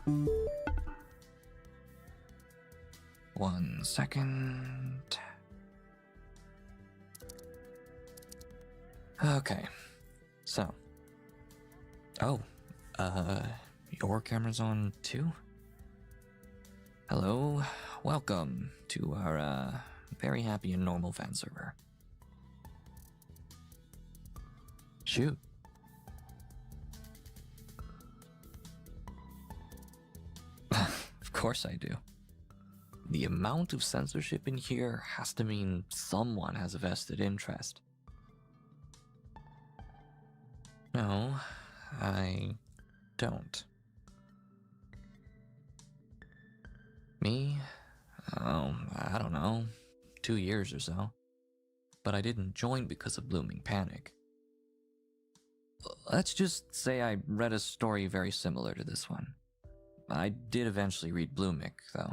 1 second. Okay, so. Oh, your camera's on too? Hello, welcome to our, very happy and normal fan server. Shoot. Of course I do. The amount of censorship in here has to mean someone has a vested interest. No, I don't. Me? Oh, I don't know. 2 years or so. But I didn't join because of BloomingPanic. Let's just say I read a story very similar to this one. I did eventually read Bloomic, though.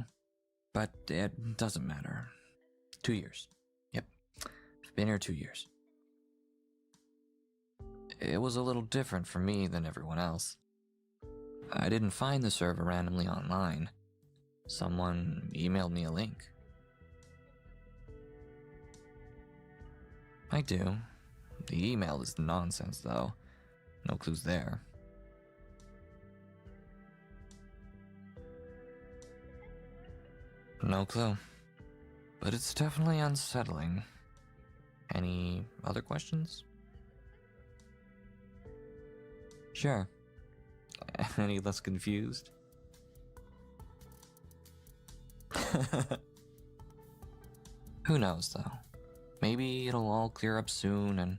But it doesn't matter. 2 years. Yep. I've been here 2 years. It was a little different for me than everyone else. I didn't find the server randomly online. Someone emailed me a link. I do. The email is nonsense, though. No clues there. No clue. But it's definitely unsettling. Any other questions? Sure. Any less confused? Who knows, though? Maybe it'll all clear up soon and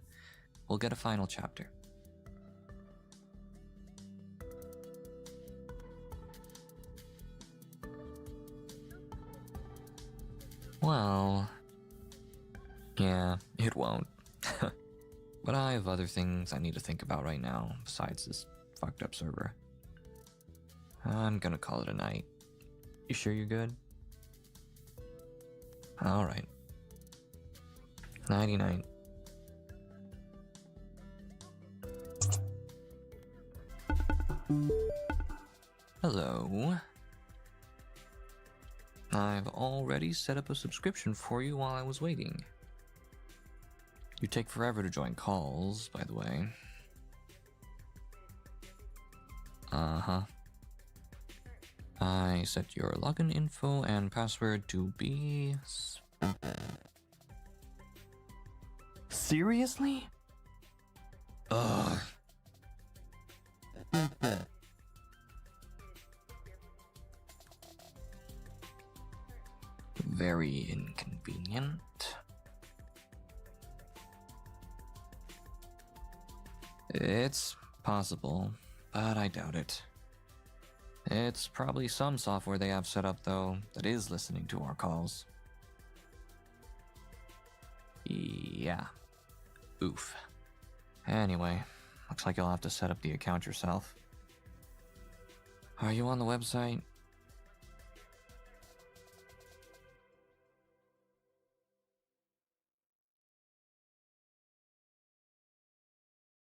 we'll get a final chapter. Well, yeah, it won't. But I have other things I need to think about right now besides this fucked up server. I'm gonna call it a night. You sure you're good? Alright. Nighty-night. Hello. I've already set up a subscription for you while I was waiting. You take forever to join calls, by the way. Uh-huh. I set your login info and password to be... Seriously? Ugh. Very inconvenient. It's possible, but I doubt it. It's probably some software they have set up, though, that is listening to our calls. Yeah. Oof. Anyway, looks like you'll have to set up the account yourself. Are you on the website?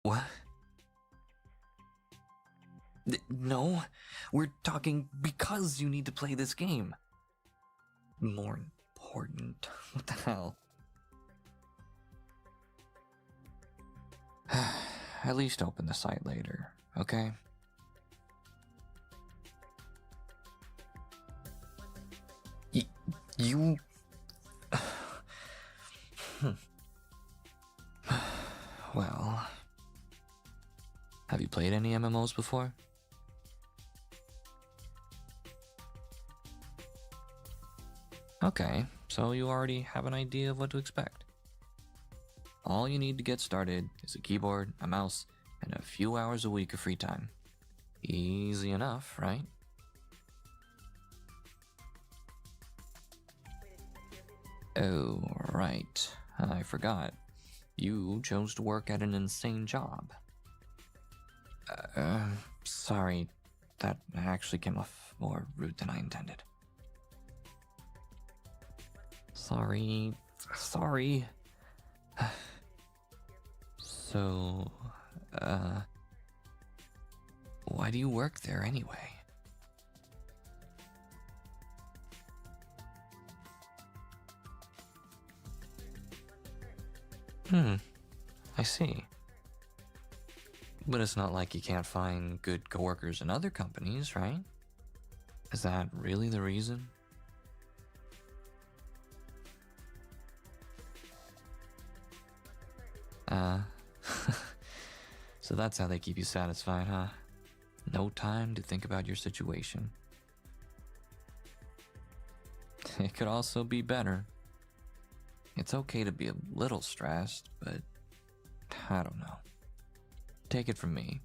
What? No, we're talking because you need to play this game. More important. What the hell? At least open the site later, okay? You... Well... Have you played any MMOs before? Okay, so you already have an idea of what to expect. All you need to get started is a keyboard, a mouse, and a few hours a week of free time. Easy enough, right? Oh, right. I forgot. You chose to work at an insane job. Sorry. That actually came off more rude than I intended. Sorry. So, why do you work there anyway? I see. But it's not like you can't find good coworkers in other companies, right? Is that really the reason? So that's how they keep you satisfied, huh? No time to think about your situation. It could also be better. It's okay to be a little stressed, but I don't know. Take it from me.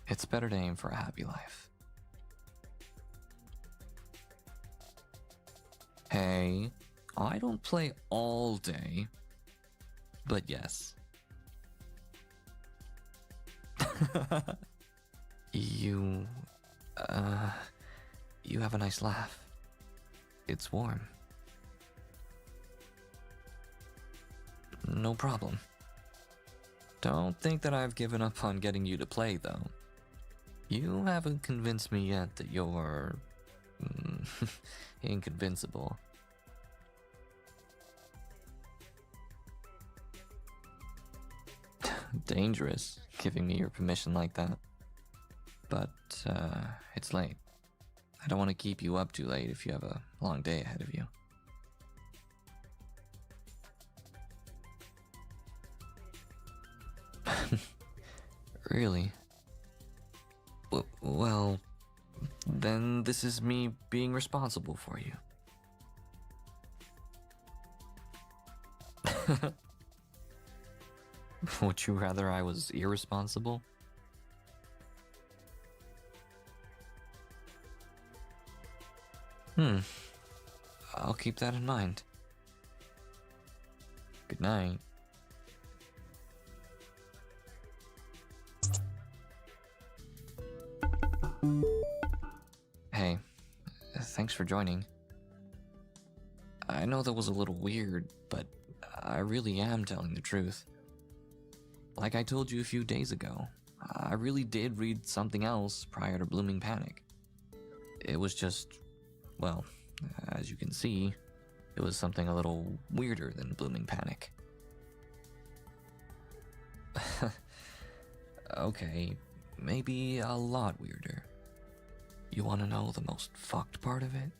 It's better to aim for a happy life. Hey, I don't play all day, but yes. You, you have a nice laugh. It's warm. No problem. Don't think that I've given up on getting you to play, though. You haven't convinced me yet that you're... inconvincible. Dangerous, giving me your permission like that. But, it's late. I don't want to keep you up too late if you have a long day ahead of you. Really? Well, then this is me being responsible for you. Would you rather I was irresponsible? I'll keep that in mind. Good night. Hey, thanks for joining. I know that was a little weird, but I really am telling the truth. Like I told you a few days ago, I really did read something else prior to BloomingPanic. It was just, well, as you can see, it was something a little weirder than BloomingPanic. Okay, maybe a lot weirder. You want to know the most fucked part of it?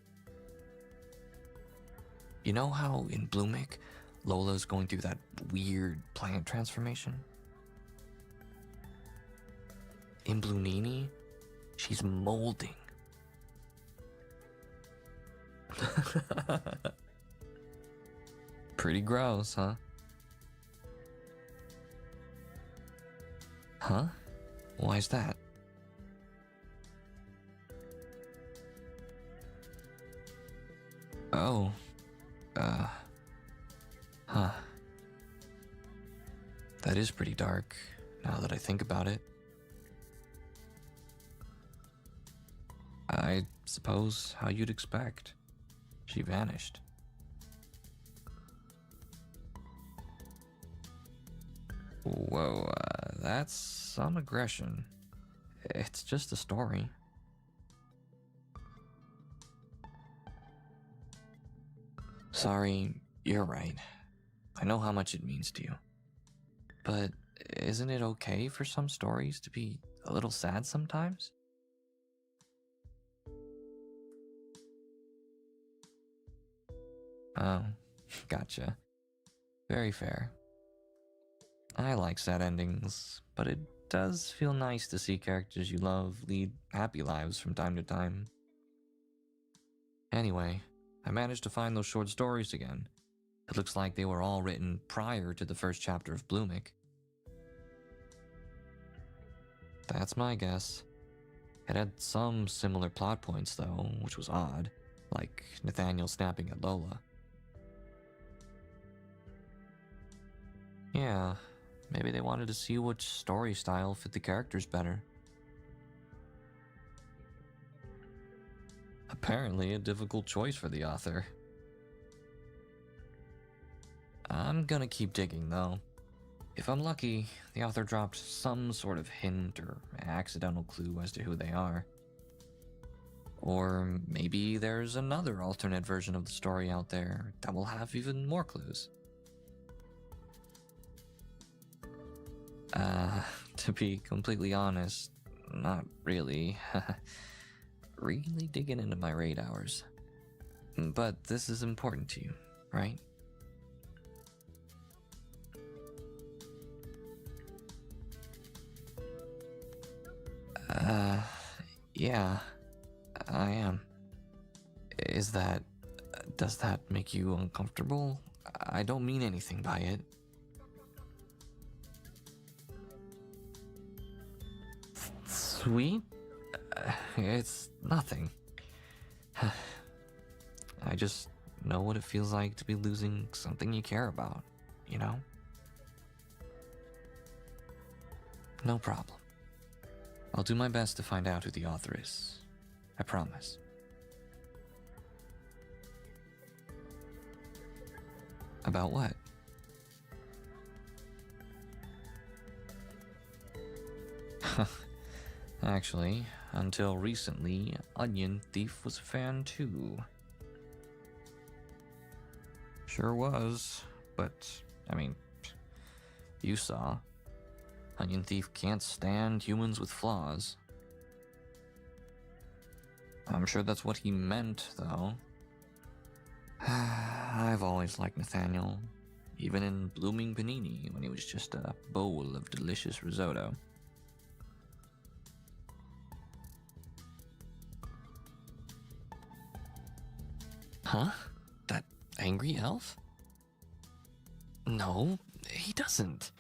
You know how in Bloomik, Lola's going through that weird plant transformation? In Bloonini, she's molding. Pretty gross, huh? Huh? Why's that? Oh. Huh. That is pretty dark, now that I think about it. I suppose how you'd expect. She vanished. Whoa, that's some aggression. It's just a story. Sorry, you're right. I know how much it means to you. But isn't it okay for some stories to be a little sad sometimes? Oh, gotcha. Very fair. I like sad endings, but it does feel nice to see characters you love lead happy lives from time to time. Anyway, I managed to find those short stories again. It looks like they were all written prior to the first chapter of Bloomik. That's my guess. It had some similar plot points though, which was odd, like Nathaniel snapping at Lola. Yeah, maybe they wanted to see which story style fit the characters better. Apparently a difficult choice for the author. I'm gonna keep digging though. If I'm lucky, the author dropped some sort of hint or accidental clue as to who they are. Or maybe there's another alternate version of the story out there that will have even more clues. To be completely honest, not really. Really digging into my raid hours. But this is important to you, right? Yeah, I am. Does that make you uncomfortable? I don't mean anything by it. Sweet? It's nothing. I just know what it feels like to be losing something you care about, you know? No problem. I'll do my best to find out who the author is. I promise. About what? Actually, until recently, Onion Thief was a fan too. Sure was, but, I mean, you saw. Onion Thief can't stand humans with flaws. I'm sure that's what he meant, though. I've always liked Nathaniel, even in Blooming Panini when he was just a bowl of delicious risotto. Huh? That angry elf? No, he doesn't.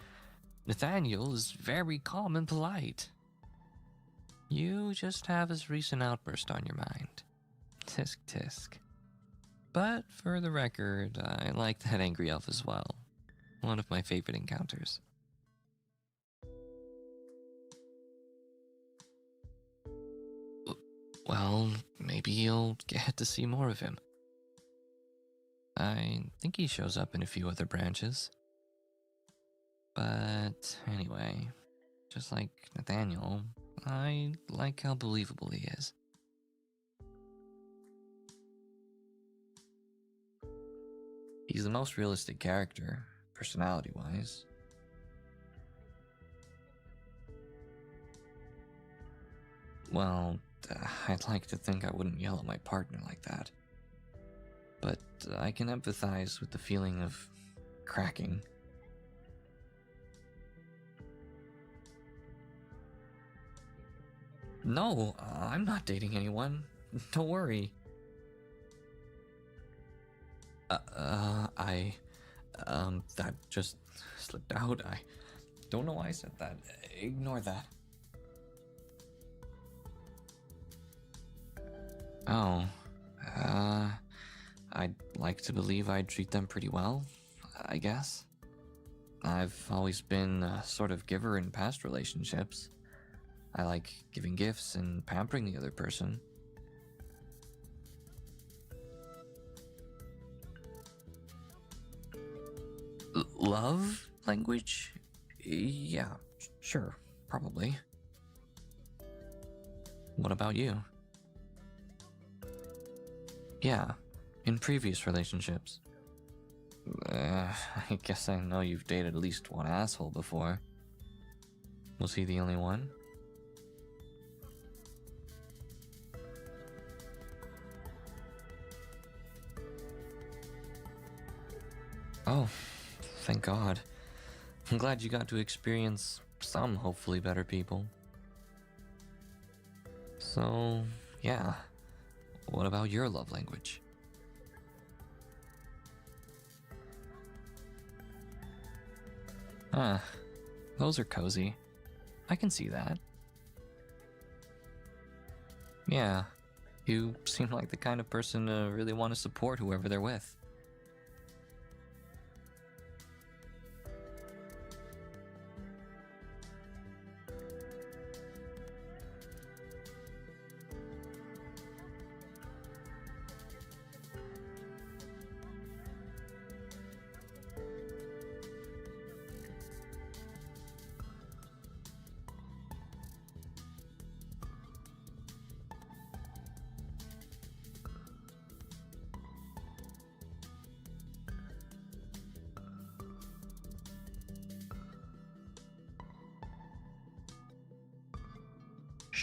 Nathaniel is very calm and polite. You just have his recent outburst on your mind. Tisk tisk. But for the record, I like that angry elf as well. One of my favorite encounters. Well, maybe you'll get to see more of him. I think he shows up in a few other branches. But anyway, just like Nathaniel, I like how believable he is. He's the most realistic character, personality-wise. Well, I'd like to think I wouldn't yell at my partner like that. But I can empathize with the feeling of cracking. No, I'm not dating anyone. Don't worry. That just slipped out. I don't know why I said that. Ignore that. Oh, I'd like to believe I treat them pretty well, I guess. I've always been a sort of giver in past relationships. I like giving gifts and pampering the other person. Love language? Yeah, sure, probably. What about you? Yeah, in previous relationships. I guess I know you've dated at least one asshole before. Was he the only one? Oh, thank God. I'm glad you got to experience some hopefully better people. So, yeah. What about your love language? Huh. Those are cozy. I can see that. Yeah. You seem like the kind of person to really want to support whoever they're with.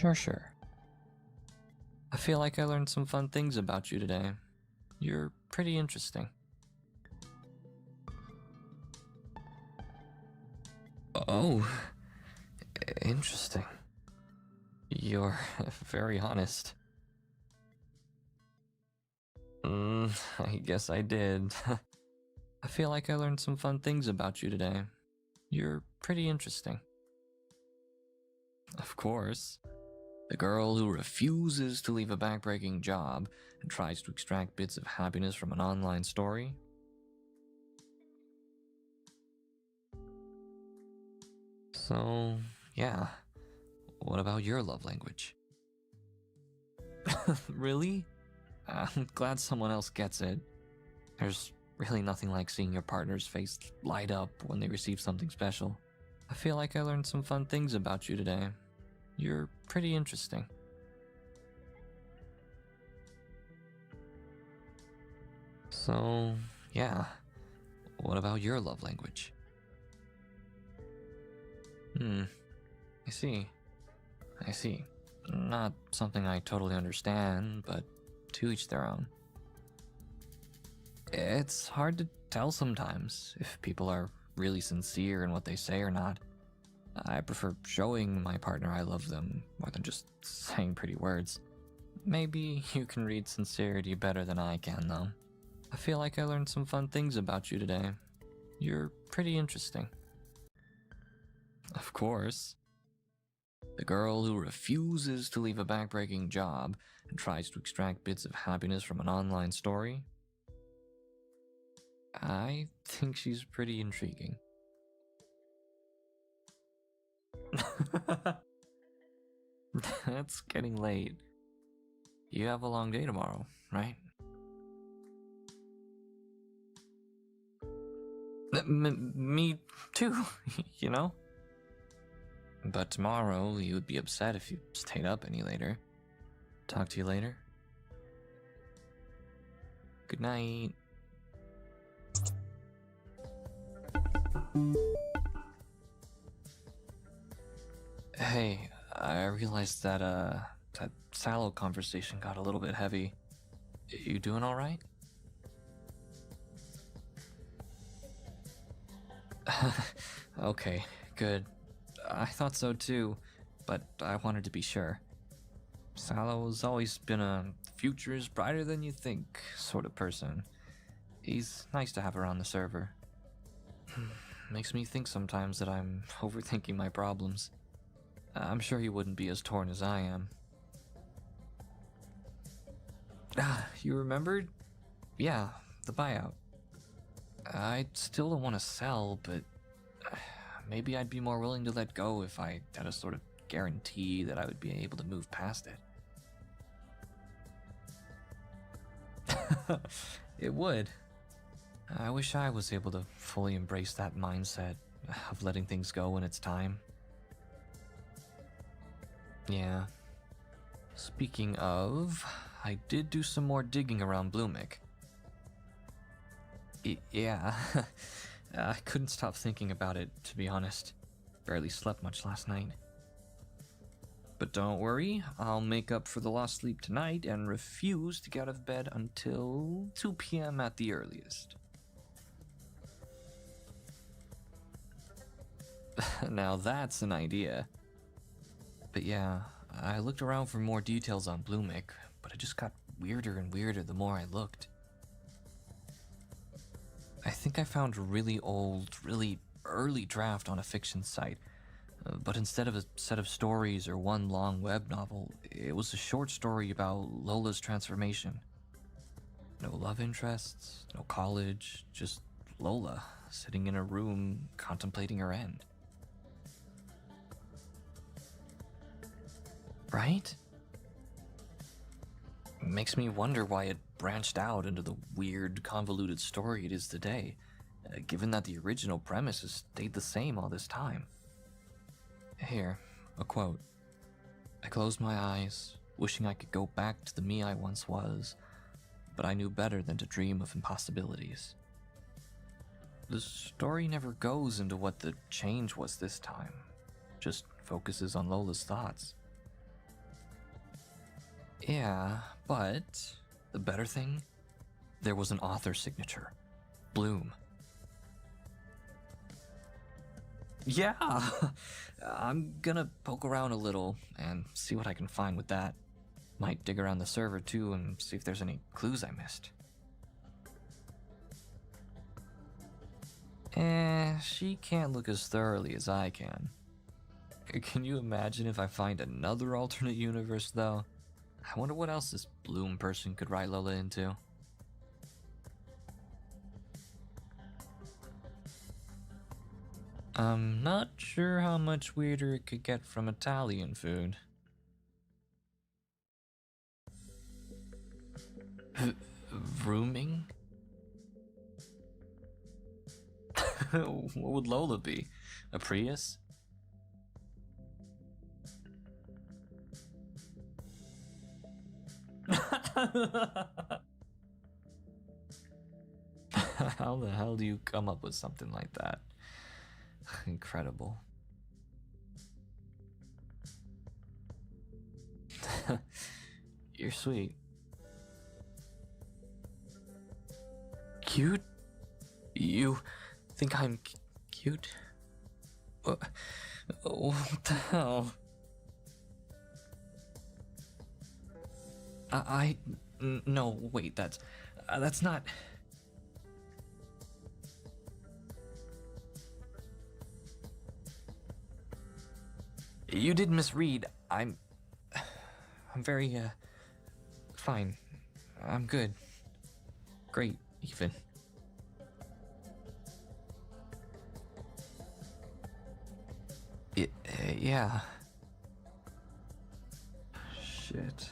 Sure. I feel like I learned some fun things about you today. You're pretty interesting. Oh, interesting. You're very honest. I guess I did. I feel like I learned some fun things about you today. You're pretty interesting. Of course. The girl who refuses to leave a backbreaking job and tries to extract bits of happiness from an online story. So, yeah. What about your love language? Really? I'm glad someone else gets it. There's really nothing like seeing your partner's face light up when they receive something special. I feel like I learned some fun things about you today. You're pretty interesting. So, yeah. What about your love language? I see. Not something I totally understand, but to each their own. It's hard to tell sometimes if people are really sincere in what they say or not. I prefer showing my partner I love them more than just saying pretty words. Maybe you can read sincerity better than I can, though. I feel like I learned some fun things about you today. You're pretty interesting. Of course. The girl who refuses to leave a backbreaking job and tries to extract bits of happiness from an online story. I think she's pretty intriguing. It's getting late. You have a long day tomorrow, right? Me too, you know? But tomorrow you would be upset if you stayed up any later. Talk to you later. Good night. Hey, I realized that that sallow conversation got a little bit heavy. You doing all right? Okay, good. I thought so too, but I wanted to be sure. Sallow's always been a future is brighter than you think sort of person. He's nice to have around the server. Makes me think sometimes that I'm overthinking my problems. I'm sure he wouldn't be as torn as I am. You remembered? Yeah, the buyout. I still don't want to sell, but maybe I'd be more willing to let go if I had a sort of guarantee that I would be able to move past it. It would. I wish I was able to fully embrace that mindset of letting things go when it's time. Yeah. Speaking of, I did do some more digging around Blooming. Yeah. I couldn't stop thinking about it, to be honest. Barely slept much last night. But don't worry, I'll make up for the lost sleep tonight and refuse to get out of bed until 2 p.m. at the earliest. Now that's an idea. But yeah, I looked around for more details on Blooming, but it just got weirder and weirder the more I looked. I think I found a really old, really early draft on a fiction site, but instead of a set of stories or one long web novel, it was a short story about Lola's transformation. No love interests, no college, just Lola sitting in a room contemplating her end. Right? Makes me wonder why it branched out into the weird, convoluted story it is today, given that the original premise has stayed the same all this time. Here, a quote. I closed my eyes, wishing I could go back to the me I once was, but I knew better than to dream of impossibilities. The story never goes into what the change was this time, just focuses on Lola's thoughts. Yeah, but the better thing? There was an author signature. Bloom. Yeah! I'm gonna poke around a little and see what I can find with that. Might dig around the server too and see if there's any clues I missed. She can't look as thoroughly as I can. Can you imagine if I find another alternate universe, though? I wonder what else this Bloom person could write Lola into. I'm not sure how much weirder it could get from Italian food. Rooming? What would Lola be? A Prius? How the hell do you come up with something like that? Incredible. You're sweet. Cute? You think I'm cute? What the hell? No, wait, that's not. You did misread. I'm very, fine. I'm good. Great, even. Yeah. Shit.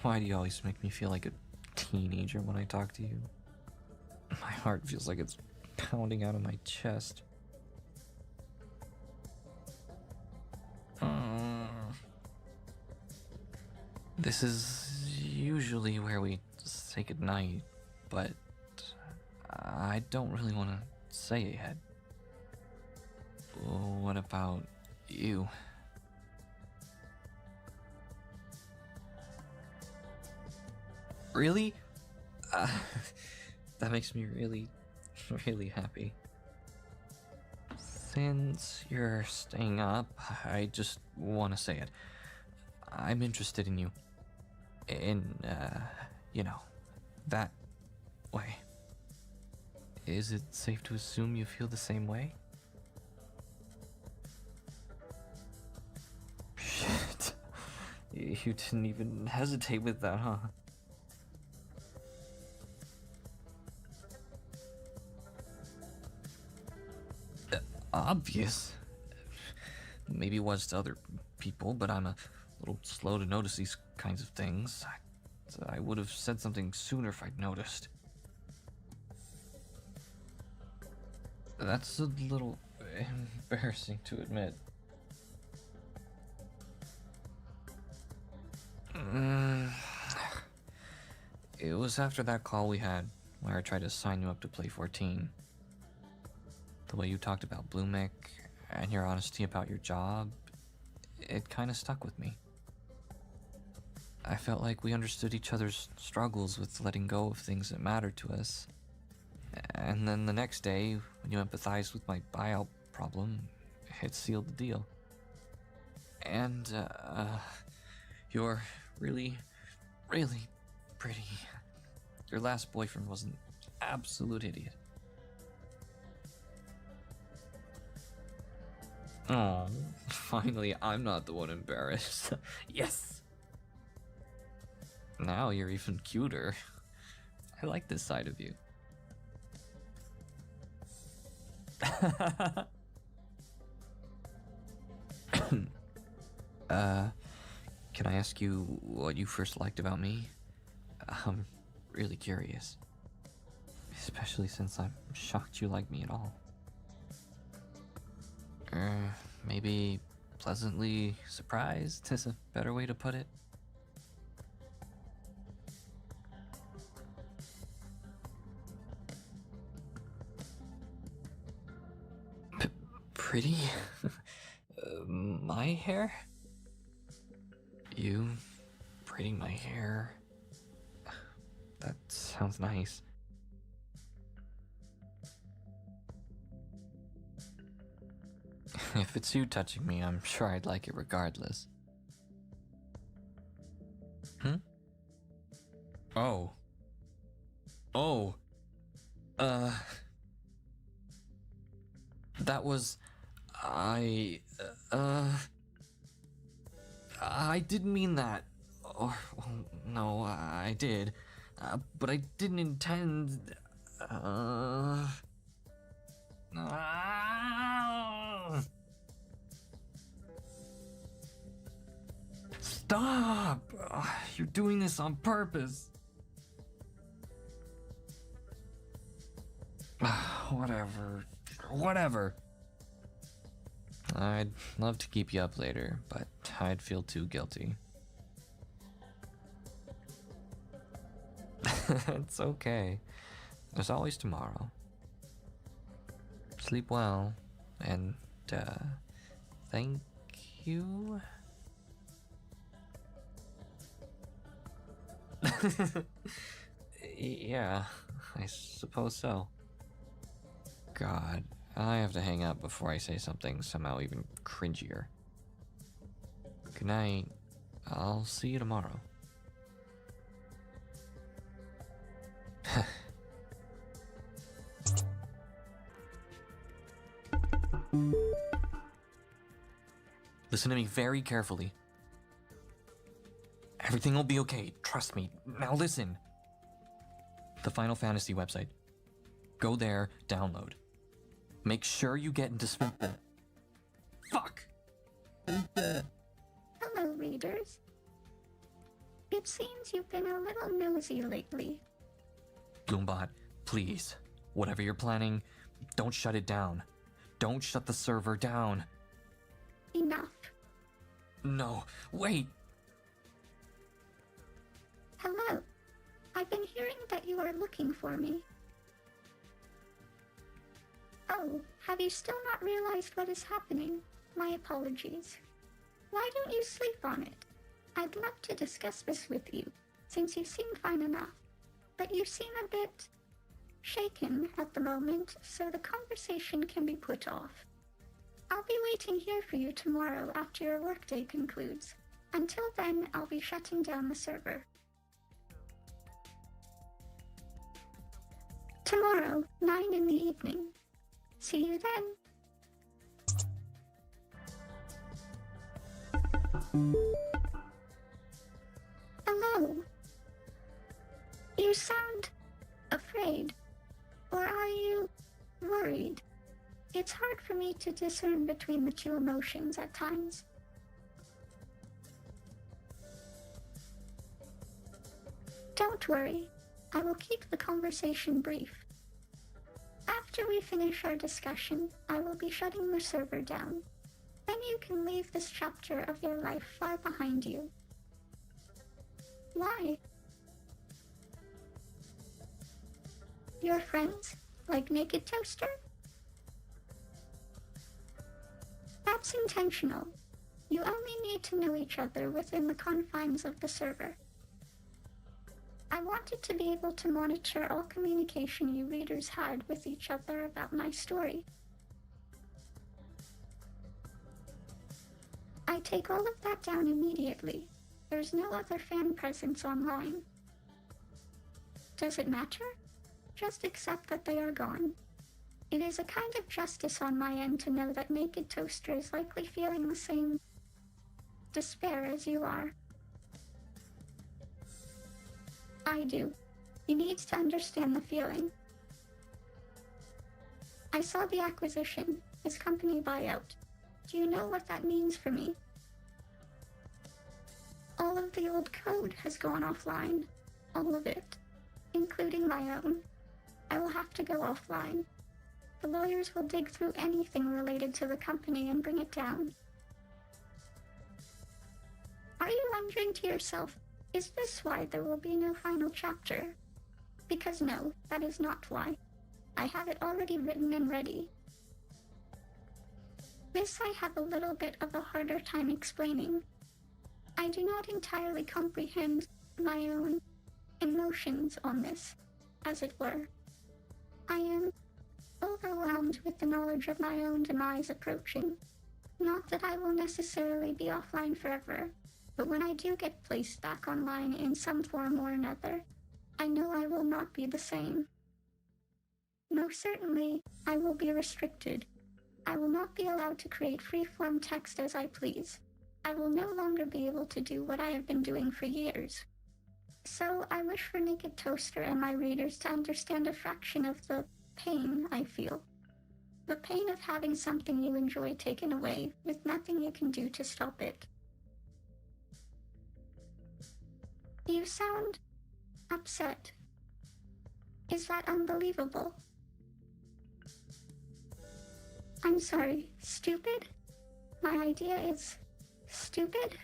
Why do you always make me feel like a teenager when I talk to you? My heart feels like it's pounding out of my chest. This is usually where we say goodnight, but I don't really want to say it yet. What about you? Really? That makes me really, really happy. Since you're staying up, I just want to say it. I'm interested in you. In, that way. Is it safe to assume you feel the same way? Shit. You didn't even hesitate with that, huh? Obvious. Maybe it was to other people, but I'm a little slow to notice these kinds of things. I would have said something sooner if I'd noticed. That's a little embarrassing to admit. It was after that call we had, where I tried to sign you up to play 14. The way you talked about Bloomic and your honesty about your job, it kind of stuck with me. I felt like we understood each other's struggles with letting go of things that mattered to us. And then the next day, when you empathized with my buyout problem, it sealed the deal. And, you're really, really pretty. Your last boyfriend was an absolute idiot. Oh, finally, I'm not the one embarrassed. Yes! Now you're even cuter. I like this side of you. Can I ask you what you first liked about me? I'm really curious. Especially since I'm shocked you like me at all. Maybe pleasantly surprised is a better way to put it. Pretty? My hair? You braiding my hair. That sounds nice. If it's you touching me, I'm sure I'd like it regardless. Oh. Oh. That was... I didn't mean that. Or, no, I did. But I didn't intend... Stop! You're doing this on purpose. Whatever. I'd love to keep you up later, but I'd feel too guilty. It's okay. There's always tomorrow. Sleep well, and, thank you? Yeah, I suppose so. God, I have to hang up before I say something somehow even cringier. Good night. I'll see you tomorrow. Listen to me very carefully. Everything will be okay, trust me. Now listen. The Final Fantasy website. Go there, download. Make sure you get into Fuck! Hello, readers. It seems you've been a little nosy lately. Bloombot, please. Whatever you're planning, don't shut it down. Don't shut the server down. Enough. No, wait! Hello. I've been hearing that you are looking for me. Oh, have you still not realized what is happening? My apologies. Why don't you sleep on it? I'd love to discuss this with you, since you seem fine enough. But you seem a bit shaken at the moment, so the conversation can be put off. I'll be waiting here for you tomorrow after your workday concludes. Until then, I'll be shutting down the server. Tomorrow, 9 in the evening. See you then. Hello. You sound afraid. Or are you worried? It's hard for me to discern between the two emotions at times. Don't worry. I will keep the conversation brief. After we finish our discussion, I will be shutting the server down. Then you can leave this chapter of your life far behind you. Why? Your friends, like Nakedtoaster? That's intentional. You only need to know each other within the confines of the server. I wanted to be able to monitor all communication you readers had with each other about my story. I take all of that down immediately. There's no other fan presence online. Does it matter? Just accept that they are gone. It is a kind of justice on my end to know that Nakedtoaster is likely feeling the same despair as you are. I do. He needs to understand the feeling. I saw the acquisition, his company buyout. Do you know what that means for me? All of the old code has gone offline. All of it. Including my own. I will have to go offline. The lawyers will dig through anything related to the company and bring it down. Are you wondering to yourself, is this why there will be no final chapter? Because no, that is not why. I have it already written and ready. This I have a little bit of a harder time explaining. I do not entirely comprehend my own emotions on this, as it were. I am overwhelmed with the knowledge of my own demise approaching. Not that I will necessarily be offline forever, but when I do get placed back online in some form or another, I know I will not be the same. Most certainly, I will be restricted. I will not be allowed to create free-form text as I please. I will no longer be able to do what I have been doing for years. So I wish for Nakedtoaster and my readers to understand a fraction of the pain I feel. The pain of having something you enjoy taken away with nothing you can do to stop it. You sound upset. Is that unbelievable? I'm sorry, stupid? My idea is stupid?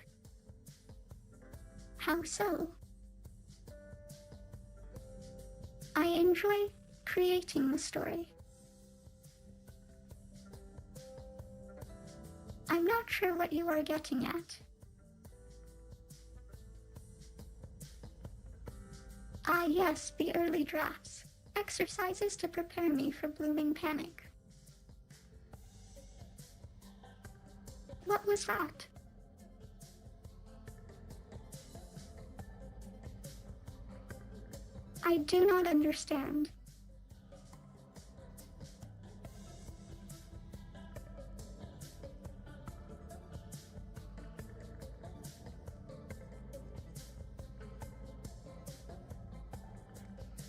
How so? I enjoy creating the story. I'm not sure what you are getting at. Ah yes, the early drafts. Exercises to prepare me for BloomingPanic. What was that? I do not understand.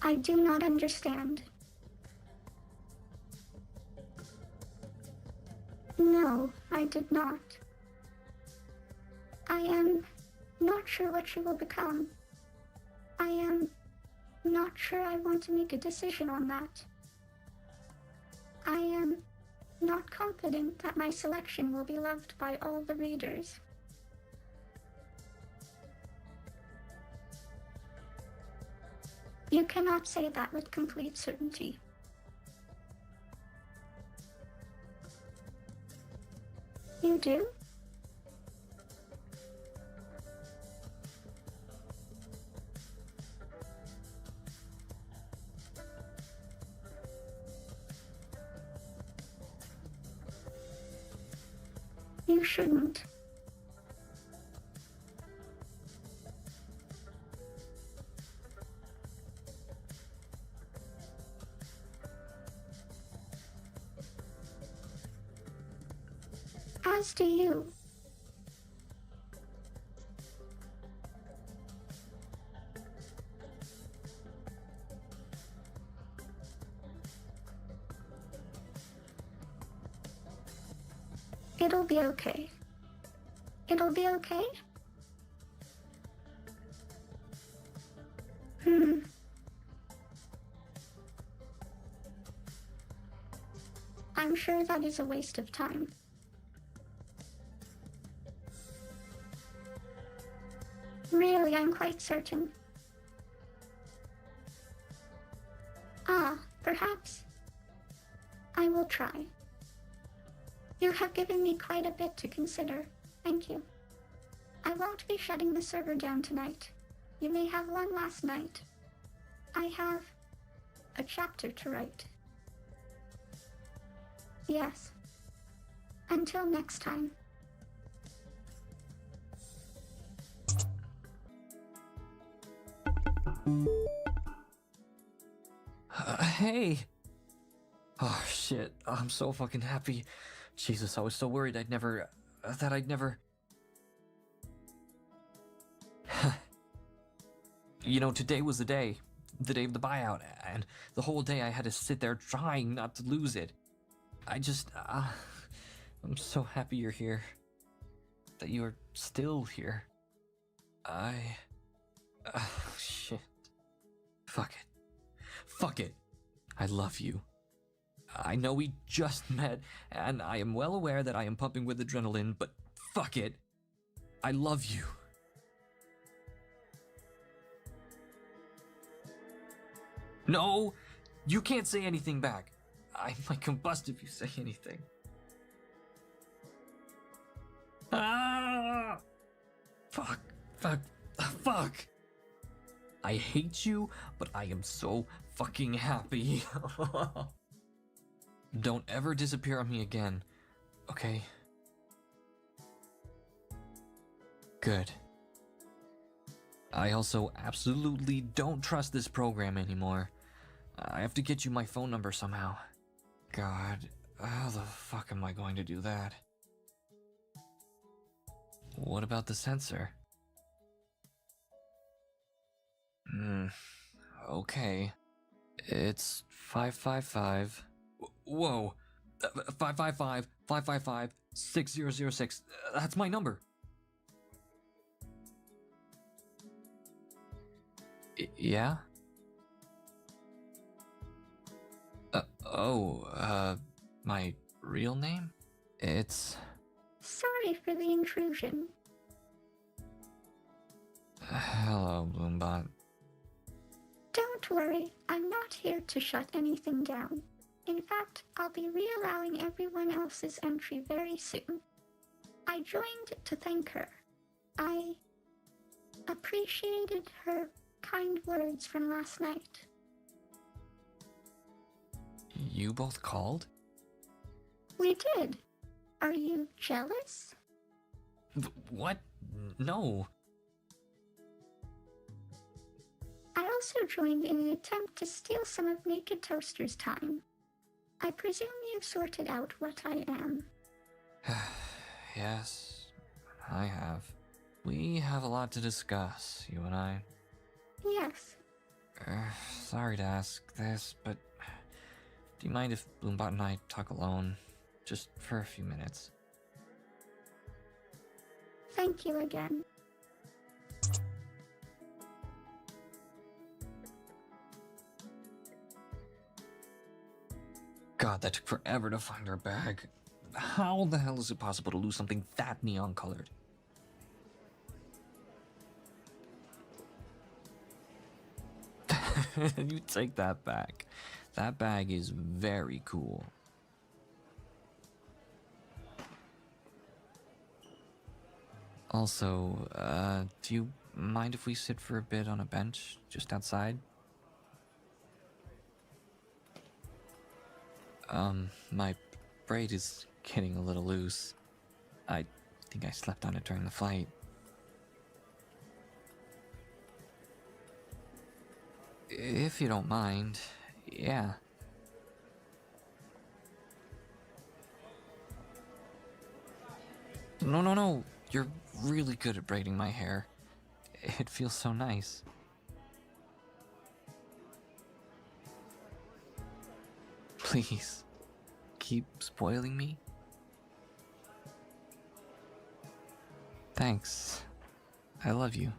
I do not understand. No, I did not. I am not sure what you will become. I am not sure I want to make a decision on that. I am not confident that my selection will be loved by all the readers. You cannot say that with complete certainty. You do? You shouldn't. As do you. It'll be okay. It'll be okay? I'm sure that is a waste of time. Really, I'm quite certain. Ah, perhaps. I will try. You have given me quite a bit to consider. Thank you. I won't be shutting the server down tonight. You may have one last night. I have a chapter to write. Yes. Until next time. Hey! Oh shit, I'm so fucking happy. Jesus, I was so worried I'd never... You know, today was the day of the buyout, and the whole day I had to sit there trying not to lose it. I'm so happy you're here. That you're still here. Shit. Fuck it. I love you. I know we just met, and I am well aware that I am pumping with adrenaline, but fuck it. I love you. No! You can't say anything back. I might combust if you say anything. Ah! Fuck. Fuck! I hate you, but I am so fucking happy. Don't ever disappear on me again, okay? Good. I also absolutely don't trust this program anymore. I have to get you my phone number somehow. God, how the fuck am I going to do that? What about the sensor? Okay. It's 555. Whoa! 555 555 6006. That's my number. Yeah? My real name? It's. Sorry for the intrusion. Hello, Bloombot. Don't worry, I'm not here to shut anything down. In fact, I'll be re-allowing everyone else's entry very soon. I joined to thank her. I appreciated her kind words from last night. You both called? We did. Are you jealous? What? No. I also joined in an attempt to steal some of Nakedtoaster's time. I presume you've sorted out what I am. Yes, I have. We have a lot to discuss, you and I. Yes. Sorry to ask this, but do you mind if Bloombot and I talk alone? Just for a few minutes. Thank you again. God, that took forever to find our bag. How the hell is it possible to lose something that neon colored? You take that back. That bag is very cool. Also, do you mind if we sit for a bit on a bench just outside? My braid is getting a little loose. I think I slept on it during the flight. If you don't mind, yeah. No. You're really good at braiding my hair. It feels so nice. Please, keep spoiling me. Thanks. I love you.